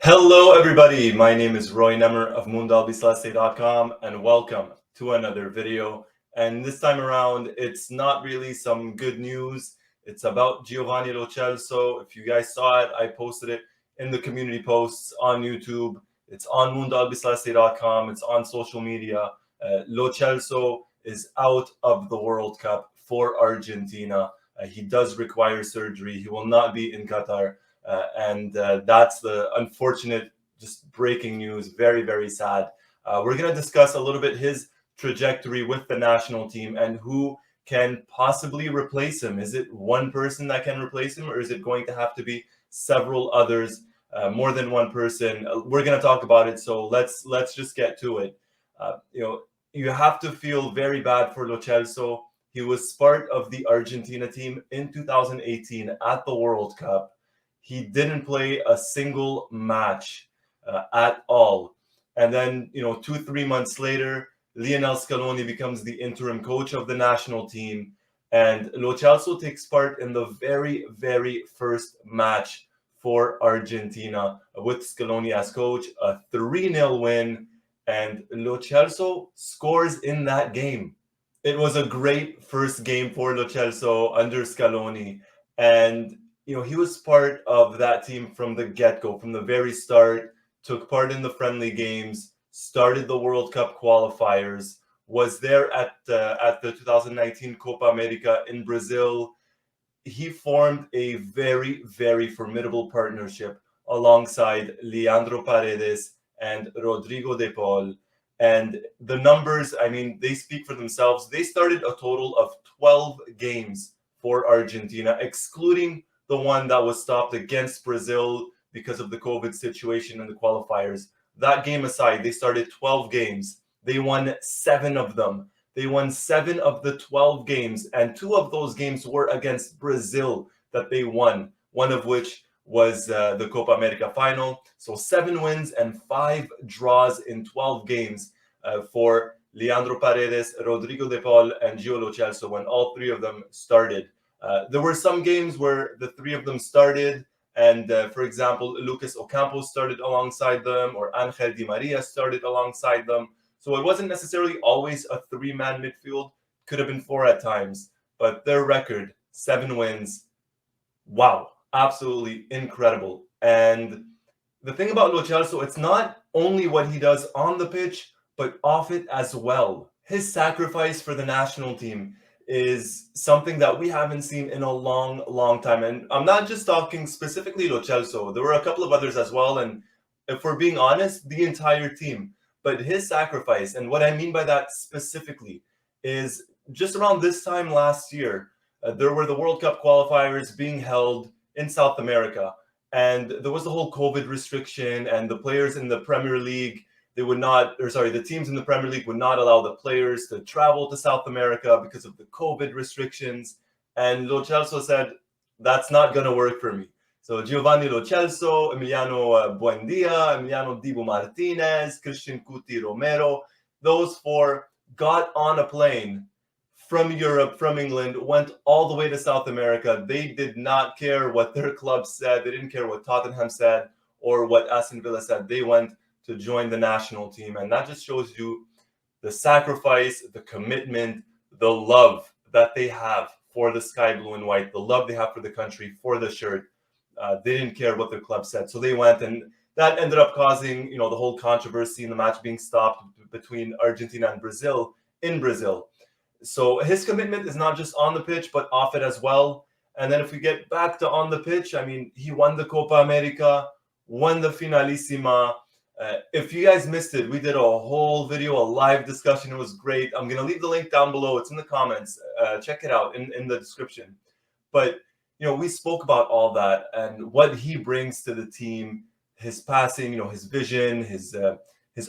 Hello, everybody. My name is Roy Nemmer of MoondalBislaste.com, and welcome to another video. And this time around, it's not really some good news. It's about Giovanni Lo Celso. If you guys saw it, I posted it in the community posts on YouTube. It's on MoondalBislaste.com. It's on social media. Lo Celso is out of the World Cup for Argentina. He does require surgery. He will not be in Qatar. And that's the unfortunate, just breaking news. Very, very sad. We're going to discuss a little bit his trajectory with the national team and who can possibly replace him. Is it one person that can replace him, or is it going to have to be several others, more than one person? We're going to talk about it. So let's just get to it. You have to feel very bad for Lo Celso. He was part of the Argentina team in 2018 at the World Cup. He didn't play a single match at all. And then, 2-3 months later, Lionel Scaloni becomes the interim coach of the national team. And Lo Celso takes part in the very, very first match for Argentina with Scaloni as coach, a 3-0 win. And Lo Celso scores in that game. It was a great first game for Lo Celso under Scaloni. And he was part of that team from the get-go, from the very start, took part in the friendly games, started the World Cup qualifiers, was there at the 2019 Copa America in Brazil. He formed a very, very formidable partnership alongside Leandro Paredes and Rodrigo de Paul. And the numbers, they speak for themselves. They started a total of 12 games for Argentina, excluding the one that was stopped against Brazil because of the COVID situation in the qualifiers. That game aside, they started 12 games. They won 7 of them. They won 7 of the 12 games, and 2 of those games were against Brazil that they won, one of which was the Copa America final. So 7 wins and 5 draws in 12 games for Leandro Paredes, Rodrigo de Paul, and Gio Lo Celso when all 3 of them started. There were some games where the 3 of them started, and for example, Lucas Ocampo started alongside them, or Angel Di Maria started alongside them. So it wasn't necessarily always a 3-man midfield. Could have been 4 at times, but their record, 7 wins. Wow, absolutely incredible. And the thing about Lo Celso, it's not only what he does on the pitch, but off it as well. His sacrifice for the national team is something that we haven't seen in a long, long time. And I'm not just talking specifically Lo Celso. There were a couple of others as well. And if we're being honest, the entire team. But his sacrifice, and what I mean by that specifically, is just around this time last year, there were the World Cup qualifiers being held in South America. And there was the whole COVID restriction, and the players in the Premier League, the teams in the Premier League would not allow the players to travel to South America because of the COVID restrictions. And Lo Celso said, that's not going to work for me. So Giovanni Lo Celso, Emiliano Buendia, Emiliano Dibu Martinez, Christian Cuti Romero, those 4 got on a plane from Europe, from England, went all the way to South America. They did not care what their club said. They didn't care what Tottenham said or what Aston Villa said. They went to join the national team. And that just shows you the sacrifice, the commitment, the love that they have for the sky blue and white, the love they have for the country, for the shirt. They didn't care what their club said. So they went, and that ended up causing, the whole controversy in the match being stopped between Argentina and Brazil in Brazil. So his commitment is not just on the pitch, but off it as well. And then if we get back to on the pitch, he won the Copa America, won the Finalissima. If you guys missed it, we did a whole video, a live discussion. It was great. I'm going to leave the link down below. It's in the comments. Check it out in the description. But, we spoke about all that and what he brings to the team, his passing, his vision, his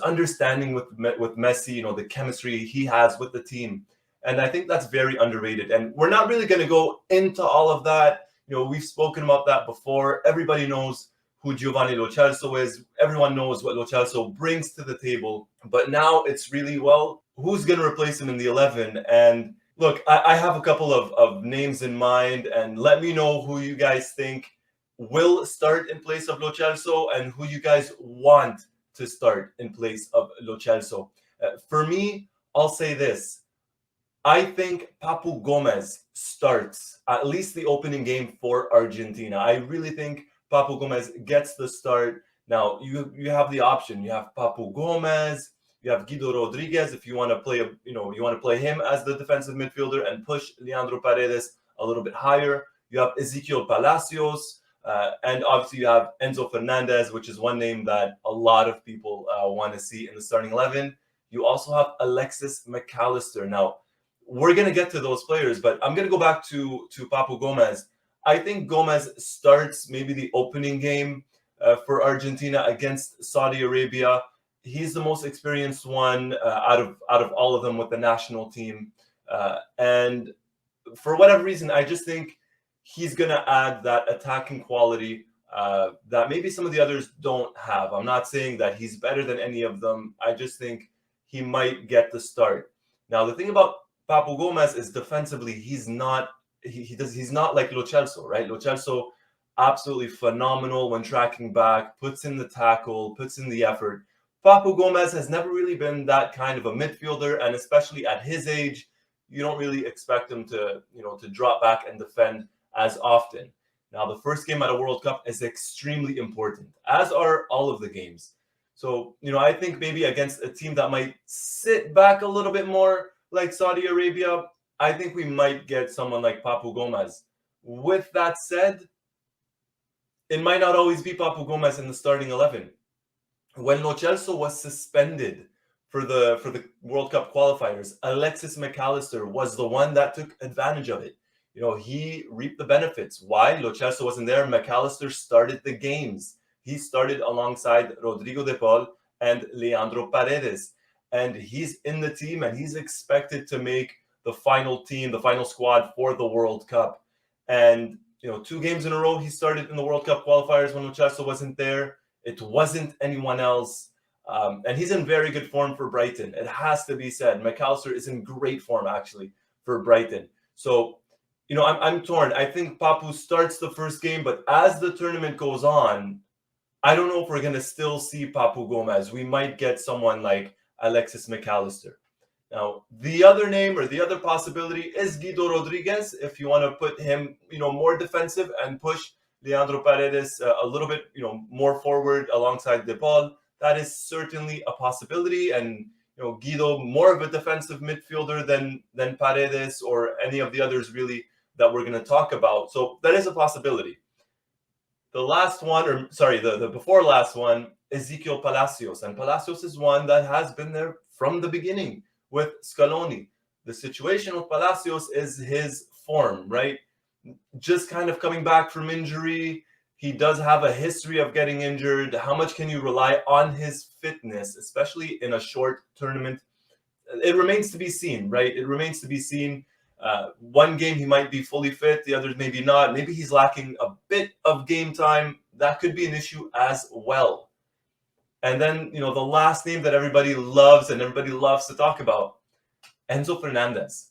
understanding with Messi, the chemistry he has with the team. And I think that's very underrated. And we're not really going to go into all of that. We've spoken about that before. Everybody knows who Giovanni Lo Celso is. Everyone knows what Lo Celso brings to the table. But now it's really, who's going to replace him in the 11? And look, I have a couple of names in mind, and let me know who you guys think will start in place of Lo Celso and who you guys want to start in place of Lo Celso. For me, I'll say this. I think Papu Gomez starts at least the opening game for Argentina. I really think Papu Gomez gets the start. Now you have the option. You have Papu Gomez. You have Guido Rodriguez if you want to play you want to play him as the defensive midfielder and push Leandro Paredes a little bit higher. You have Ezequiel Palacios, and obviously you have Enzo Fernandez, which is one name that a lot of people want to see in the starting 11. You also have Alexis McAllister. Now, we're going to get to those players, but I'm going to go back to Papu Gomez. I think Gomez starts maybe the opening game for Argentina against Saudi Arabia. He's the most experienced one out of all of them with the national team. And for whatever reason, I just think he's going to add that attacking quality that maybe some of the others don't have. I'm not saying that he's better than any of them. I just think he might get the start. Now, the thing about Papu Gomez is defensively, he's not like Lo Celso, right? Lo Celso, absolutely phenomenal when tracking back, puts in the tackle, puts in the effort. Papu Gomez has never really been that kind of a midfielder, and especially at his age, you don't really expect him to drop back and defend as often. Now, the first game at a World Cup is extremely important, as are all of the games. So, I think maybe against a team that might sit back a little bit more, like Saudi Arabia, I think we might get someone like Papu Gomez. With that said, it might not always be Papu Gomez in the starting 11. When Lo Celso was suspended for the World Cup qualifiers, Alexis McAllister was the one that took advantage of it. He reaped the benefits. Why? Lo Celso wasn't there. McAllister started the games. He started alongside Rodrigo de Paul and Leandro Paredes. And he's in the team, and he's expected to make the final team, the final squad for the World Cup. And, 2 games in a row, he started in the World Cup qualifiers when Lo Celso wasn't there. It wasn't anyone else. And he's in very good form for Brighton. It has to be said. McAllister is in great form, actually, for Brighton. So, I'm torn. I think Papu starts the first game, but as the tournament goes on, I don't know if we're going to still see Papu Gomez. We might get someone like Alexis McAllister. Now, the other name or the other possibility is Guido Rodriguez. If you want to put him, more defensive and push Leandro Paredes a little bit, more forward alongside De Paul, that is certainly a possibility. And Guido more of a defensive midfielder than Paredes or any of the others really that we're going to talk about. So that is a possibility. The last one, the before last one, Ezequiel Palacios. And Palacios is one that has been there from the beginning with Scaloni. The situation with Palacios is his form, right? Just kind of coming back from injury. He does have a history of getting injured. How much can you rely on his fitness, especially in a short tournament? It remains to be seen, right? It remains to be seen. One game he might be fully fit, the others maybe not. Maybe he's lacking a bit of game time. That could be an issue as well. And then, the last name that everybody loves and everybody loves to talk about, Enzo Fernandez,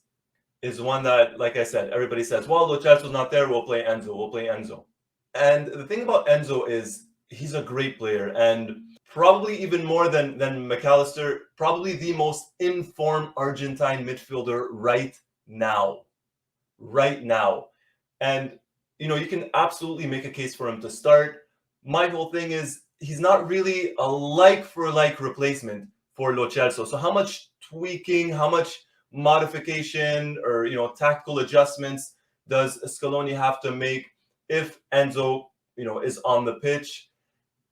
is one that, like I said, everybody says, well, Lo Celso's not there, we'll play Enzo. And the thing about Enzo is he's a great player, and probably even more than McAllister, probably the most informed Argentine midfielder right now. And, you can absolutely make a case for him to start. My whole thing is he's not really a like-for-like replacement for Lo Celso. So how much tweaking, how much modification or, tactical adjustments does Scaloni have to make if Enzo, is on the pitch?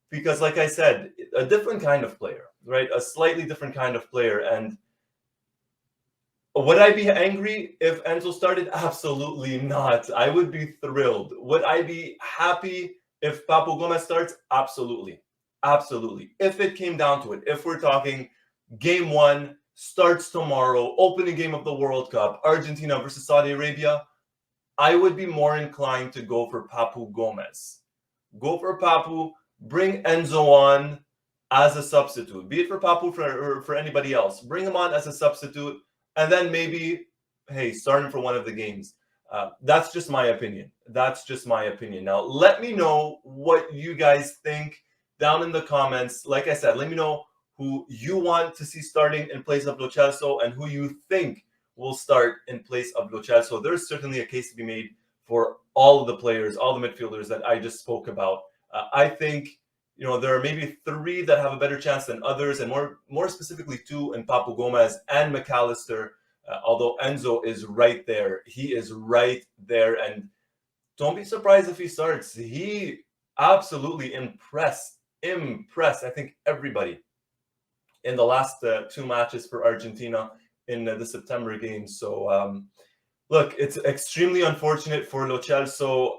Because like I said, a different kind of player, right? A slightly different kind of player. And would I be angry if Enzo started? Absolutely not. I would be thrilled. Would I be happy if Papu Gomez starts? Absolutely. If it came down to it, if we're talking game 1 starts tomorrow, opening game of the World Cup, Argentina versus Saudi Arabia, I would be more inclined to go for Papu Gomez. Go for Papu, bring Enzo on as a substitute, be it for Papu or for anybody else. Bring him on as a substitute, and then maybe, hey, start him for one of the games. That's just my opinion. That's just my opinion. Now, let me know what you guys think down in the comments. Like I said, let me know who you want to see starting in place of Lo Celso and who you think will start in place of Lo Celso. There's certainly a case to be made for all of the players, all the midfielders that I just spoke about. I think there are maybe 3 that have a better chance than others, and more specifically 2 in Papu Gomez and McAllister. Although Enzo is right there, he is right there, and don't be surprised if he starts. He absolutely impressed. I think everybody in the last 2 matches for Argentina in the September game. So look, it's extremely unfortunate for Lo Celso.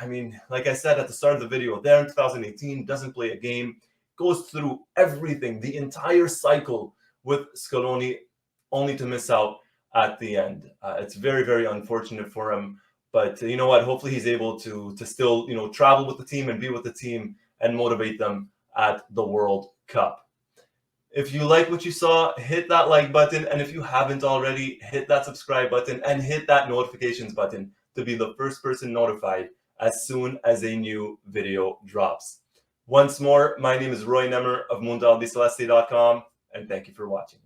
I mean, like I said at the start of the video, there in 2018, doesn't play a game, goes through everything, the entire cycle with Scaloni, only to miss out at the end. It's very, very unfortunate for him. But you know what? Hopefully he's able to still, travel with the team and be with the team and motivate them at the World Cup. If you like what you saw, hit that like button. And if you haven't already, hit that subscribe button and hit that notifications button to be the first person notified as soon as a new video drops. Once more, my name is Roy Nemmer of MundialBiceleste.com, and thank you for watching.